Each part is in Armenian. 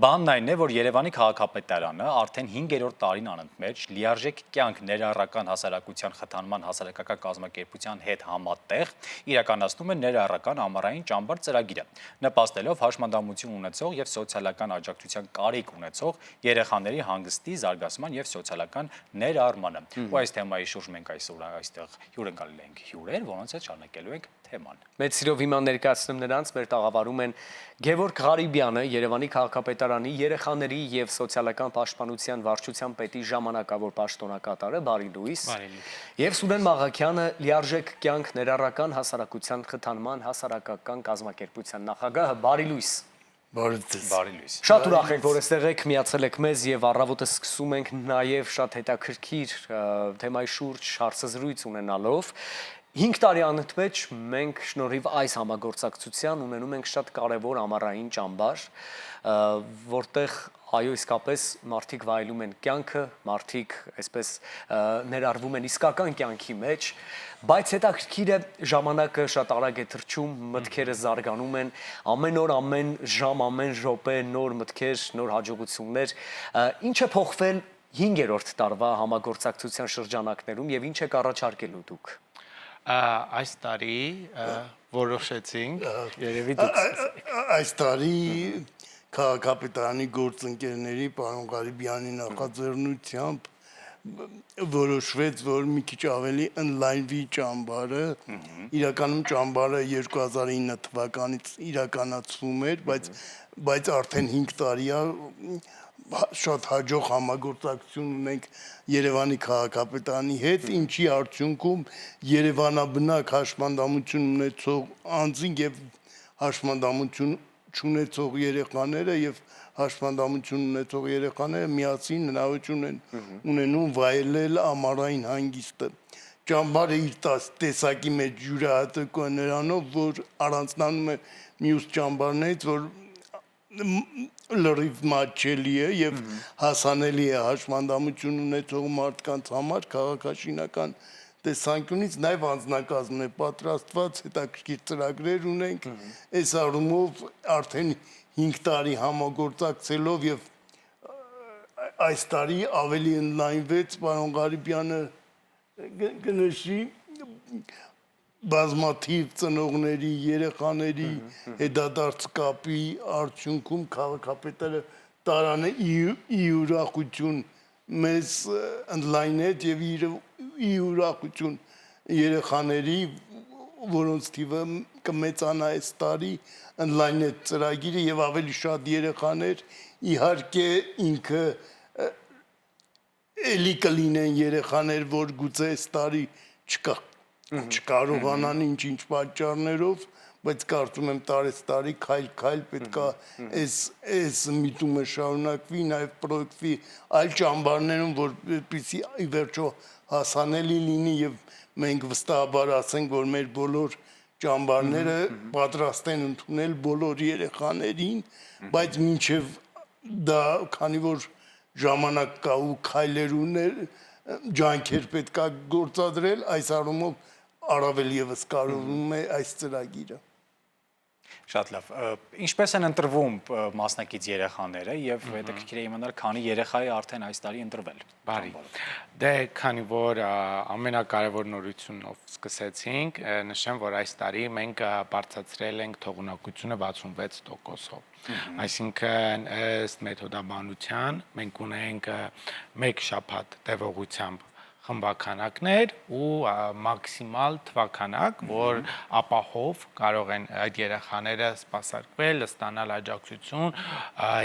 Բանն այն է, որ Երևանի քաղաքապետարանը արդեն 5-րդ տարին անընդմեջ լիարժեք կյանք ներառական հասարակության խթանման հասարակական կազմակերպության հետ համատեղ իրականացնում է ներառական ամառային ճամբար ծրագիրը, նպաստելով հաշմանդամություն ունեցող եւ սոցիալական աջակցության կարիք ունեցող երեխաների հանգստի, զարգացման եւ սոցիալական ներառմանը։ Ու այս թեմայի շուրջ մենք այսօր այստեղ հյուրընկալել ենք հյուրեր, որոնց հետ շարունակելու ենք թեման։ Մեծ սիրով հիմա ներկայացնում նրանց մեր տաղավարում են Գևորգ Ղարիբյանը, Երևանի քաղաքապետարանի երեխաների եւ սոցիալական պաշտպանության վարչության պետի ժամանակավոր պաշտոնակատարը, բարի լույս, եւ Սուրեն Մաղաքյանը, լիարժեք կյանք ներառական հասարակության խթանման հասարակական կազմակերպության նախագահը, բարի լույս։ Բարի լույս։ Շատ ուրախ ենք, որ այստեղ եք, միացել եք մեզ եւ առավոտը սկսում ենք նաեւ շատ հետաքրքիր թեմայի շուրջ հարցազրույց ունենալով։ 5 տարի անընդմեջ մենք շնորհիվ այս համագործակցության ունենում ենք շատ կարևոր ամառային ճամբար, որտեղ այո իսկապես մարդիկ վայելում են կյանքը, մարդիկ այսպես ներառվում են իսկական կյանքի մեջ, բայց հետաքրքիր է ժամանակը շատ արագ է թռչում, մտքերը զարգանում են, ամեն օր, ամեն ժամ, ամեն րոպե նոր մտքեր, նոր հաջողություններ, ինչ է փոխվել 5-րդ տարվա համագործակցության շրջանակներում եւ ինչ եք առաջարկելու դուք։ Այս տարի որոշեցինք, երևի դուք այս տարի քաղաքապետարանի գործընկերների պարոն Ղարիբյանի նախաձեռնությամբ որոշվեց, որ մի քիչ ավելի ընդլայնվի ճամբարը, իրականում ճամբարը 2009 թվականից իրականացվում էր, բայց արդեն 5 տարի է շատ հաջող համագործակցություն ունենք Երևանի քաղաքապետարանի հետ, ինչի արդյունքում Երևանաբնակ հաշմանդամություն ունեցող անձին եւ հաշմանդամություն չունեցող երեխաները եւ հաշմանդամություն ունեցող երեխաները միասին հնարավորություն են ունենում վայելել ամառային հանգիստը։ Ճամբարը իր տեսակի մեջ յուրահատուկ է նրանով, որ առանձնանում է մյուս ճամբարներից, որ լրիվ մատչելի է եւ հասանելի է հաշմանդամություն ունեցող մարդկանց համար քաղաքաշինական տեսանկյունից, նաեւ անձնակազմն է պատրաստված, հետաքրքիր ծրագրեր ունենք, այս առումով արդեն 5 տարի համագործակցելով եւ այս տարի ավելի ընդլայնվեց, պարոն Ղարիբյանը կնշի բազմաթիվ ծնողների, երեխաների հետադարձ կապի արդյունքում քաղաքապետարը տարանը ի ուրախություն մեզ ընդլայնեց եւ ի ուրախություն երեխաների, որոնց թիվը կմեծանա այս տարի, ընդլայնեց ծրագիրը եւ ավելի շատ երեխաներ, իհարկե ինքը էլի կլինեն երեխաներ, որ գուցե այս տարի չկարողանան ինչ պատճառներով, բայց կարծում եմ տարեցտարի քայլ պետքա այս միտումը շարունակվի, նաև պրոյեկտվի այլ ճամբարներում, որպեսզի ի վերջո հասանելի լինի եւ մենք վստահաբար ասենք, որ մեր բոլոր ճամբարները պատրաստ են ընդունել բոլոր երեխաներին, բայց մինչեւ դա, քանի որ ժամանակ կա ու քայլեր ուներ, ջանքեր պետքա գործադրել, այս առումով առավել եւս կարևորում է այս ծրագիրը։ Շատ լավ։ Ինչպես են ընտրվում մասնակից երեխաները եւ հետաքրքիր է իմանալ, քանի երեխա է արդեն այս տարի ընտրվել։ Բարի։ Դե քանի որ ամենակարևոր նորությունով սկսեցինք, նշեմ, որ այս տարի մենք բարձրացրել ենք թողունակությունը 66%-ով։ Այսինքն ըստ մեթոդաբանության մենք ունենք 1 շաբաթ տևողությամբ խմբականակներ ու մաքսիմալ թվականակ, որ ապահով կարող են այդ երեխաները սպասարկվել, ստանալ աջակցություն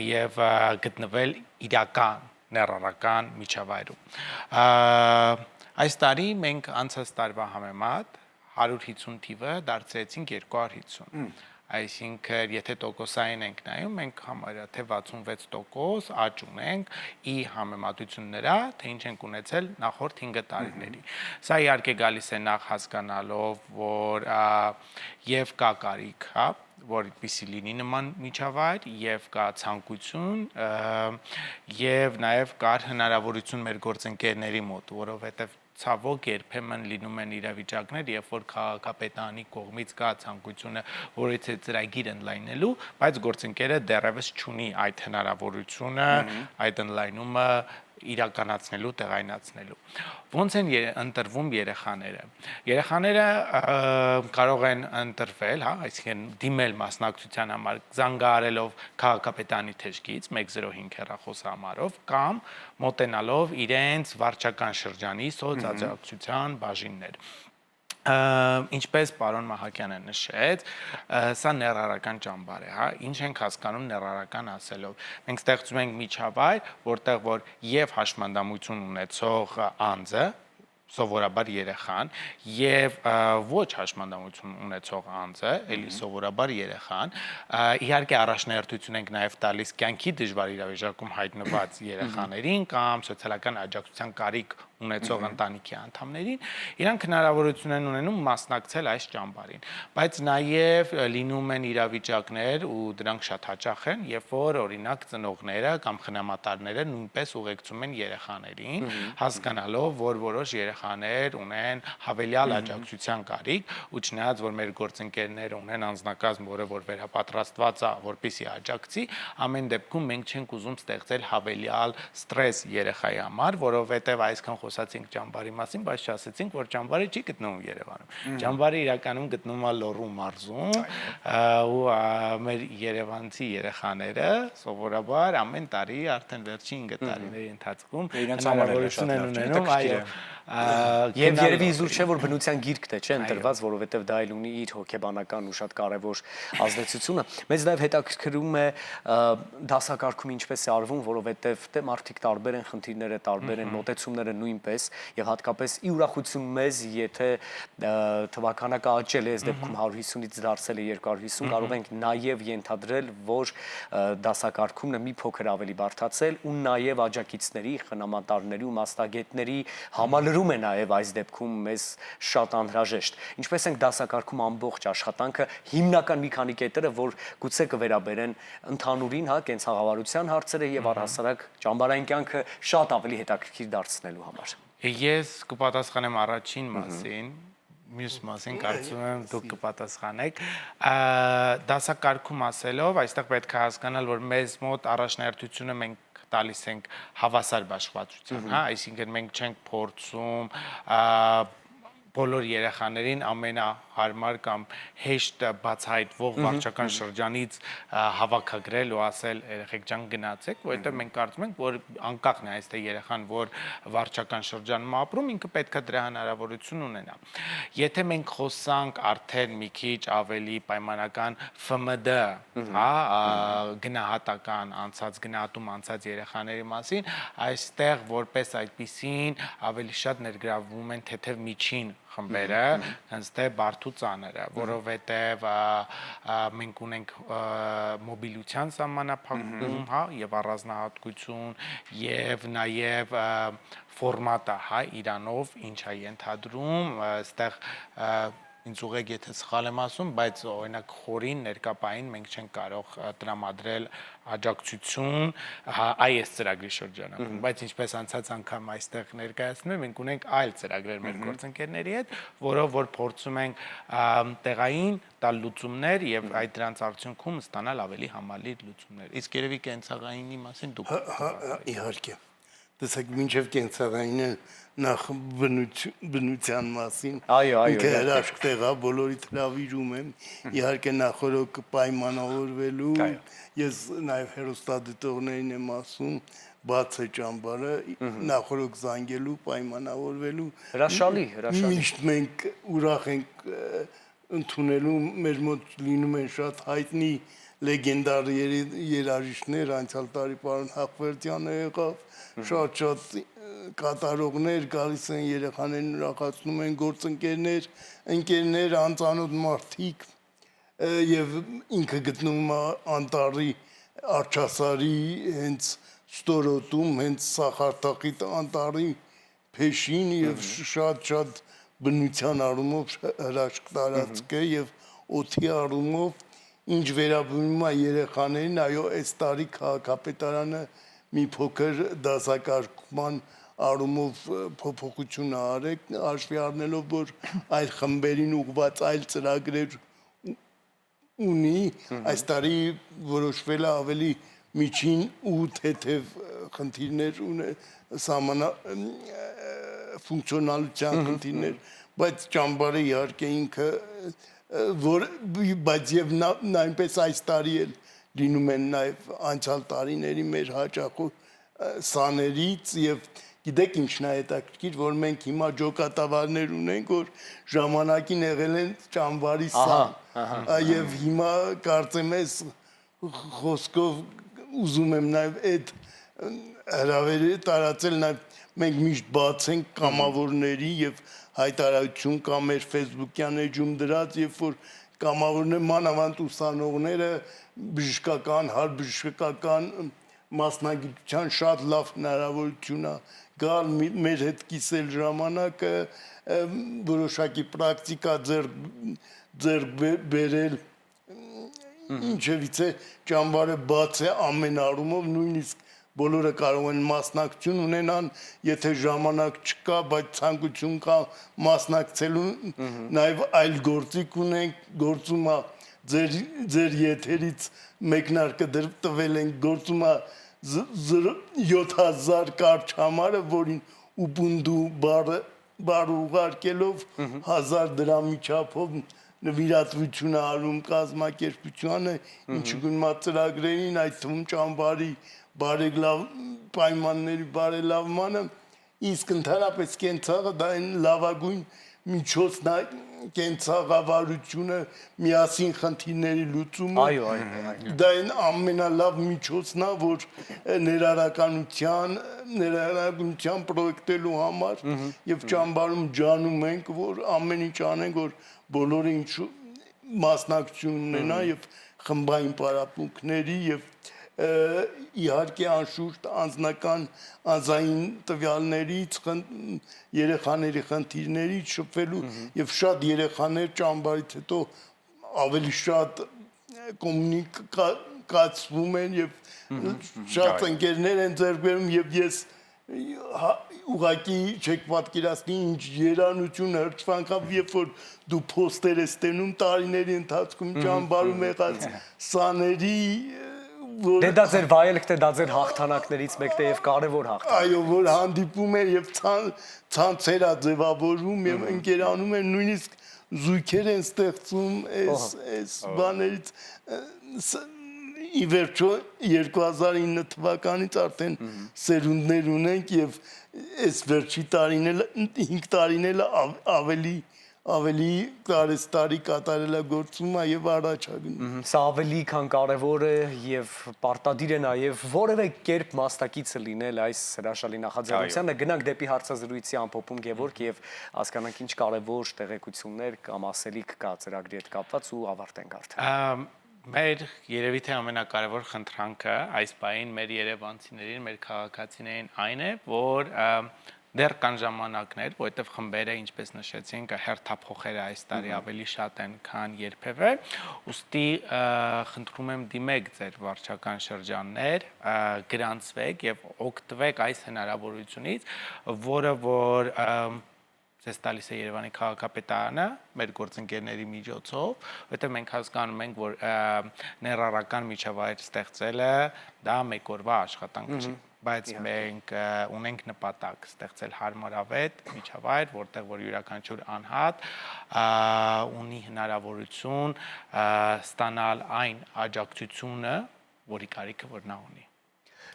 եւ գտնվել իրական ներառական միջավայրում։ Այս տարի մենք անցած տարվա համեմատ 150 թիվը դարձրեցինք 250։ Այսինքն, եթե տոկոսային ենք նայում, մենք համարյա թե 66% աճ ունենք ի համեմատություն նրա, թե ինչ ենք ունեցել նախորդ 5 տարիների։ Սա իհարկե գալիս է նախ հասկանալով, որ եւ կա կարիք, հա, որպեսզի լինի նման միջավայր եւ կա ցանկություն եւ նաեւ կար հնարավորություն մեր գործընկերների մոտ, որովհետեւ ցավոք երբեմն լինում են իրավիճակներ, երբ որ քաղաքապետարանի կողմից կա ցանկությունը որից է ծրագիր ընդլայնելու, բայց գործընկերը դեռևս չունի այդ հնարավորությունը, այդ ընդլայնումը իրականացնելու, տեղայնացնելու։ Ոնց են ընտրվում երեխաները։ Երեխաները կարող են ընտրվել, հա, այսինքն դիմել մասնակցության համար զանգահարելով քաղաքապետարանի թեժգից 105 հեռախոսահամարով կամ մոտենալով իրենց վարչական շրջանի սոցիալ-աջակցության բաժիններ։ Ինչպես պարոն Մահակյանը նշեց, սա ներառական ճամբար է, հա, ինչ ենք հասկանում ներառական ասելով։ Մենք ստեղծում ենք միջավայր, որտեղ որ եւ հաշմանդամություն ունեցող անձը, սովորաբար երեխան, եւ ոչ հաշմանդամություն ունեցող անձը, էլի սովորաբար երեխան, իհարկե առաջնահերթություն ենք նաեւ տալիս կյանքի դժվար իրավիճակում հայտնված երեխաներին կամ սոցիալական աջակցության կարիք ունեցող ընտանիքի անդամներին, իրանք հնարավորություն են ունենում մասնակցել այս ճամբարին, բայց նաև լինում են իրավիճակներ ու դրանք շատ հաճախ են, երբ որ օրինակ ծնողները կամ խնամատարները նույնպես ուղեկցում են երեխաներին, հասկանալով, որ որոշ երեխաներ ունեն հավելյալ աջակցության կարիք, ու չնայած որ մեր գործընկերները ունեն անձնակազմ, որը որ վերապատրաստված է, որպեսզի աջակցի, ամեն դեպքում մենք չենք ուզում ստեղծել հավելյալ ստրես երեխայի համար, որովհետև այսքան խոսացինք ճամբարի մասին, բայց չասեցինք, որ ճամբարը չի գտնվում Երևանում։ Ճամբարը իրականում գտնվում է Լոռու մարզում, ու մեր երևանցի երեխաները սովորաբար ամեն տարի արդեն վերջին 5 տարիների ընթացքում հնարավորություն են ունենում, այո, Եվ երևի իզուր չէ, որ բնության գիրքն է, չէ, ընտրված, որովհետև դա էլ ունի իր հոգեբանական ու շատ կարևոր ազդեցությունը։ Մեզ նաև հետաքրքրում է դասակարգումը ինչպես է արվում, որովհետև դե մարդիկ տարբեր են, խնդիրները տարբեր են, մոտեցումները նույնպես, եւ հատկապես ի ուրախություն մեզ, եթե թվականակը աճել է, այս դեպքում 150-ից դարձել է 250, կարող ենք նաև ենթադրել, որ դասակարգումն է մի փոքր ավելի բարդացել ու նաև աջակիցների, խնամատարների ու մասնագետների համալրում է նաև այս դեպքում մեզ շատ անհրաժեշտ։ Ինչպես ենք դասակարգում ամբողջ աշխատանքը, հիմնական մի քանի կետերը, որ գուցե կվերաբերեն ընդհանուրին, հա, կենցաղավարության հարցերը եւ առհասարակ ճամբարային կյանքը շատ ավելի հետաքրքիր դարձնելու համար։ Ես կպատասխանեմ առաջին մասին, մյուս մասին կարծում եմ դուք կպատասխանեք։ Դասակարգում ասելով, այստեղ պետք է հասկանալ, որ մեզ մոտ առաջնահերթությունը մենք տալիս ենք հավասար բաշխվածության, հա, այսինքն մենք չենք փորձում բոլոր երեխաներին ամենահարմար կամ հեշտ բացահայտվող վարչական շրջանից հավաքագրել ու ասել երեխեք ջան գնացեք, որովհետև մենք կարծում ենք, որ անկախ նայած թե երեխան որ վարչական շրջանում ապրում, ինքը պետք է դրա հնարավորություն ունենա։ Եթե մենք խոսանք արդեն մի քիչ ավելի պայմանական ՖՄԴ, հա, գնահատական անցած գնահատում անցած երեխաների մասին, այստեղ որպես այդպիսին ավելի շատ ներգրավվում են թեթև միջին խմբերը, հենց թե բարդ ու ծանրը, որովհետև մենք ունենք մոբիլության սահմանափակում, հա, եւ առանձնահատկություն, եւ նաեւ ֆորմատը, հա, իրանով ինչ է ենթադրում, այստեղ ինձ ուղղեք, եթե սխալ եմ ասում, բայց օրինակ խորին ներկապային մենք չենք կարող տրամադրել աջակցություն այս ծրագրի շրջանակում, բայց ինչպես անցած անգամ այստեղ ներկայացնում եմ, մենք ունենք այլ ծրագրեր մեր գործընկերների հետ, որով որ փորձում ենք տեղային տալ լուծումներ եւ այդ դրանց արդյունքում ստանալ ավելի համալիր լուծումներ։ Իսկ երևի կենցաղայինի մասին դուք իհարկե։ Տեսեք, մինչև կենցաղայինը նախ բնության մասին ինքը հրաշք տեղ է, բոլորիդ հրավիրում եմ, իհարկե նախորոք պայմանավորվելու, ես նաև հեռուստադիտողներին եմ ասում, բաց է ճամբարը, նախորոք զանգելու, պայմանավորվելու։ Հրաշալի։ Միշտ մենք ուրախ ենք ընդունելու, մեր մոտ լինում են շատ հայտնի լեգենդար երաժիշտներ, անցյալ տարի պարոն Հախվերդյանը եղավ, շատ կատարողներ գալիս են, երեխաներին ուրախացնում են, գործընկերներ, ընկերներ, անծանոթ մարդիկ եւ ինքը գտնվում է Անտառի Արջասարի հենց ստորոտում, հենց Սախարտախի Անտառի փեշին եւ շատ բնության առումով հրաշք տարածք է եւ օդի առումով ինչ վերաբերում է երեխաներին, այո, այս տարի քաղաքապետարանը մի փոքր դասակարգման առումով փոփոխություն արեք, հաշվի առնելով, որ այլ խմբերին ուղղված այլ ծրագրեր ունի, այս տարի որոշվել է ավելի միջին ու թեթև խնդիրներ ֆունկցիոնալության խնդիրներ, բայց ճամբարը իհարկե ինքը բայց եւ նույնպես այս տարի էլ լինում են նաեւ անցյալ տարիների մեր հաճախ սաներից եւ գիտեք ինչն է հետաքրքիր, որ մենք հիմա ջոկատավարներ ունենք, որ ժամանակին եղել են ճամբարի սան եւ հիմա կարծեմ ես խոսքով ուզում եմ նաեւ այդ հրավերը տարածել նաեւ մենք միշտ բաց ենք կամավորների եւ հայտարարություն կա մեր Facebook-յան էջում դրած, երբ որ կամավորներ մանավանդ ուսանողները բժշկական, հարբժշկական մասնագիտության շատ լավ հնարավորություն է գալ մեր հետ կիսել ժամանակը, որոշակի պրակտիկա ձեռք բերել, ինչևից է ճամբարը բաց է ամեն առումով, նույնիսկ բոլորը կարող են մասնակցություն ունենան, եթե ժամանակ չկա, բայց ցանկություն կա մասնակցելու, նաև այլ գործիք ունենք, գործում է ձեր եթերից մեկնարկը տվել ենք, գործում է 7000 կարճ համարը, որին Ubuntu բառը ուղարկելով 1000 դրամի չափով նվիրատվություն արում կազմակերպությանը, ինչը գնում է ծրագրերին, այդ թվում ճամբարի բարելավ պայմանների բարելավմանը, իսկ ընդհանրապես կենցաղը դա այն լավագույն միջոցն է, կենցաղավարությունը, միասին խնդիրների լուծումը, դա այն ամենալավ միջոցն է, որ ներառականության պրոյեկտելու համար եւ ճամբարում ջանում ենք, որ ամեն ինչ անենք, որ բոլորը ինչ մասնակցություն ունենա եւ խմբային պարապմունքների եւ իհարկե անշուշտ անձային տվյալներից երեխաների խնդիրներից շփվելու եւ շատ երեխաներ ճամբարից հետո ավելի շատ կոմունիկացվում են եւ շատ ընկերներ են ձեռք բերում եւ ես ուղղակի չեք պատկերացնի ինչ երանություն հրճվանքավ, երբ որ դու փոստեր ես տենում տարիների ընթացքում ճամբարում եղած սաների Դե դա ձեր վայելք թե դա ձեր հաղթանակներից մեկն է եւ կարեւոր հաղթանակ։ Այո, որ հանդիպում են եւ ցանցեր է ձևավորում եւ ընկերանում են, նույնիսկ զույգեր են ստեղծում այս բաներից ի վերջո 2009 թվականից արդեն սերունդներ ունենք եւ այս վերջի տարին էլ 5 տարին էլ ավելի տարի կատարելագործում է եւ առաջագնում։ Սա ավելի քան կարևոր է եւ պարտադիր է նաեւ որևէ կերպ մասնակիցը լինել այս հրաշալի նախաձեռնությանը։ Գնանք դեպի հարցազրույցի ամփոփում Գևորգ եւ հասկանանք ինչ կարևոր տեղեկություններ կամ ասելիք կա ծրագրի հետ կապված ու ավարտենք արդեն։ Մեր երևի թե ամենակարևոր խնդրանքը այս պահին մեր երևանցիներին, մեր քաղաքացիներին այն է, որ դեռ կան ժամանակներ, որովհետև խմբերը, ինչպես նշեցինք, հերթափոխերը այս տարի ավելի շատ են, քան երբևէ, ուստի խնդրում եմ դիմեք ձեր վարչական շրջաններ, գրանցվեք եւ օգտվեք այս հնարավորությունից, որը որ ձեզ տալիս է Երևանի քաղաքապետարանը մեր գործընկերների միջոցով, որովհետև մենք հասկանում ենք, որ ներառական միջավայր ստեղծելը դա մեկ օրվա աշխատանք չի, բայց մենք ունենք նպատակ ստեղծել հարմարավետ միջավայր, որտեղ որ յուրաքանչյուր անհատ ունի հնարավորություն ստանալ այն աջակցությունը, որի կարիքը որ նա ունի։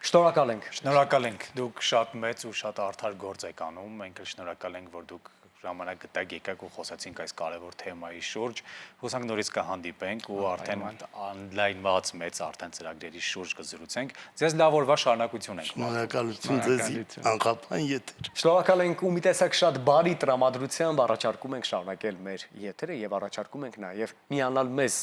Շնորհակալ ենք։ Շնորհակալ ենք, դուք շատ մեծ ու շատ արդար գործ եք անում, մենք էլ շնորհակալ ենք, որ դուք ժամանակ գտաք եկաք ու խոսացինք այս կարևոր թեմայի շուրջ, հուսանք նորից կհանդիպենք ու արդեն օնլայնված մեծ արդեն ծրագրերի շուրջ կզրուցենք, ձեզ լավ օրվա շարունակություն ենք։ Շնորհակալություն ձեզ անկապան եթեր։ Շնորհակալ ենք ու մի տեսակ շատ բարի տրամադրությամբ առաջարկում ենք շարունակել մեր եթերը եւ առաջարկում ենք նաեւ միանալ մեզ